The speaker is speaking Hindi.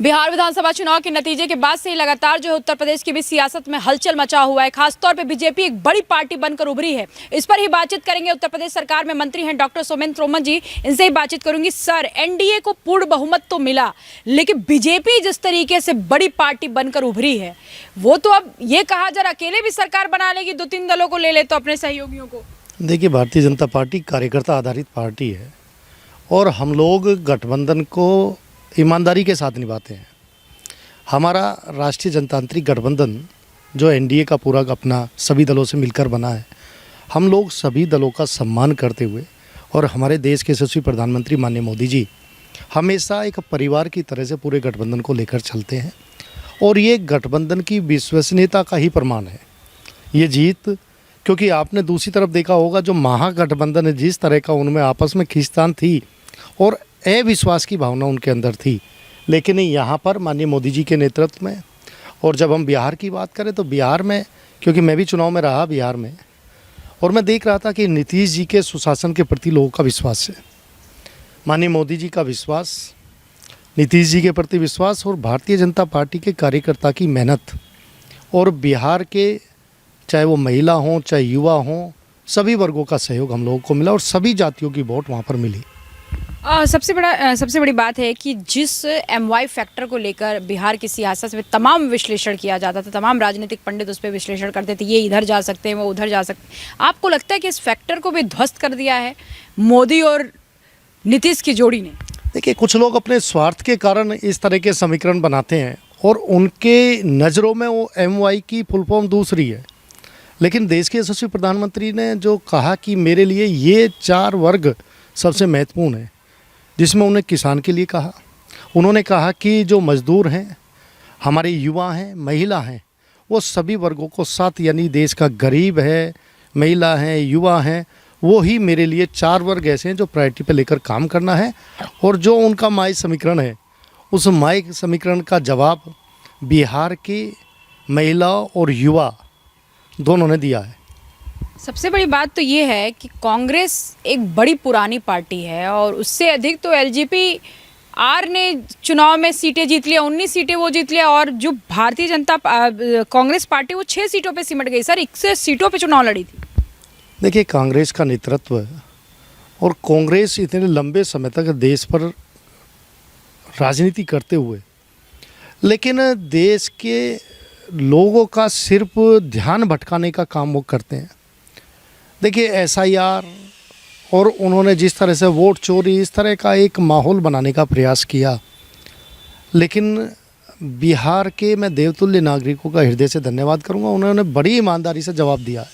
बिहार विधानसभा चुनाव के नतीजे के बाद से ही लगातार जो है उत्तर प्रदेश की भी सियासत में हलचल मचा हुआ है। खासतौर पे बीजेपी एक बड़ी पार्टी बनकर उभरी है। इस पर ही बातचीत करेंगे। उत्तर प्रदेश सरकार में मंत्री हैं डॉक्टर सोमेंद्र तोमर जी, इनसे ही बातचीत करूंगी। सर, एनडीए को पूर्ण बहुमत तो मिला, लेकिन बीजेपी जिस तरीके से बड़ी पार्टी बनकर उभरी है, वो तो अब ये कहा जरा अकेले भी सरकार बना लेगी, 2-3 दलों को ले ले तो अपने सहयोगियों को। देखिए, भारतीय जनता पार्टी कार्यकर्ता आधारित पार्टी है और हम लोग गठबंधन को ईमानदारी के साथ निभाते हैं। हमारा राष्ट्रीय जनतांत्रिक गठबंधन जो एनडीए का पूरा अपना सभी दलों से मिलकर बना है, हम लोग सभी दलों का सम्मान करते हुए और हमारे देश के यशस्वी प्रधानमंत्री माननीय मोदी जी हमेशा एक परिवार की तरह से पूरे गठबंधन को लेकर चलते हैं और ये गठबंधन की विश्वसनीयता का ही प्रमाण है ये जीत। क्योंकि आपने दूसरी तरफ देखा होगा, जो महागठबंधन है जिस तरह का उनमें आपस में खींचतान थी और अविश्वास की भावना उनके अंदर थी, लेकिन यहाँ पर माननीय मोदी जी के नेतृत्व में, और जब हम बिहार की बात करें तो बिहार में, क्योंकि मैं भी चुनाव में रहा बिहार में, और मैं देख रहा था कि नीतीश जी के सुशासन के प्रति लोगों का विश्वास है, माननीय मोदी जी का विश्वास, नीतीश जी के प्रति विश्वास और भारतीय जनता पार्टी के कार्यकर्ता की मेहनत और बिहार के चाहे वो महिला हों चाहे युवा हों, सभी वर्गों का सहयोग हम लोगों को मिला और सभी जातियों की वोट वहाँ पर मिली। सबसे बड़ी बात है कि जिस MY फैक्टर को लेकर बिहार की सियासत में तमाम विश्लेषण किया जाता था, तमाम राजनीतिक पंडित उस पर विश्लेषण करते थे, ये इधर जा सकते हैं, वो उधर जा सकते हैं। आपको लगता है कि इस फैक्टर को भी ध्वस्त कर दिया है मोदी और नीतीश की जोड़ी ने? देखिए, कुछ लोग अपने स्वार्थ के कारण इस तरह के समीकरण बनाते हैं और उनके नज़रों में वो MY की फुल फॉर्म दूसरी है, लेकिन देश के यशस्वी प्रधानमंत्री ने जो कहा कि मेरे लिए ये 4 वर्ग सबसे महत्वपूर्ण है, जिसमें उन्हें किसान के लिए कहा, उन्होंने कहा कि जो मजदूर हैं, हमारे युवा हैं, महिला हैं, वो सभी वर्गों को साथ, यानी देश का गरीब है, महिला हैं, युवा हैं, वो ही मेरे लिए 4 वर्ग ऐसे हैं जो प्रायोरिटी पे लेकर काम करना है। और जो उनका माई समीकरण है, उस माई समीकरण का जवाब बिहार की महिला और युवा दोनों ने दिया है। सबसे बड़ी बात तो ये है कि कांग्रेस एक बड़ी पुरानी पार्टी है और उससे अधिक तो LJP-R ने चुनाव में सीटें जीत लिया, 19 सीटें वो जीत लिया, और जो भारतीय जनता कांग्रेस पार्टी वो 6 सीटों पे सिमट गई। सर, 61 सीटों पे चुनाव लड़ी थी। देखिए, कांग्रेस का नेतृत्व और कांग्रेस इतने लंबे समय तक देश पर राजनीति करते हुए, लेकिन देश के लोगों का सिर्फ ध्यान भटकाने का काम वो करते हैं। देखिए, SIR और उन्होंने जिस तरह से वोट चोरी, इस तरह का एक माहौल बनाने का प्रयास किया, लेकिन बिहार के मैं देवतुल्य नागरिकों का हृदय से धन्यवाद करूंगा, उन्होंने बड़ी ईमानदारी से जवाब दिया है।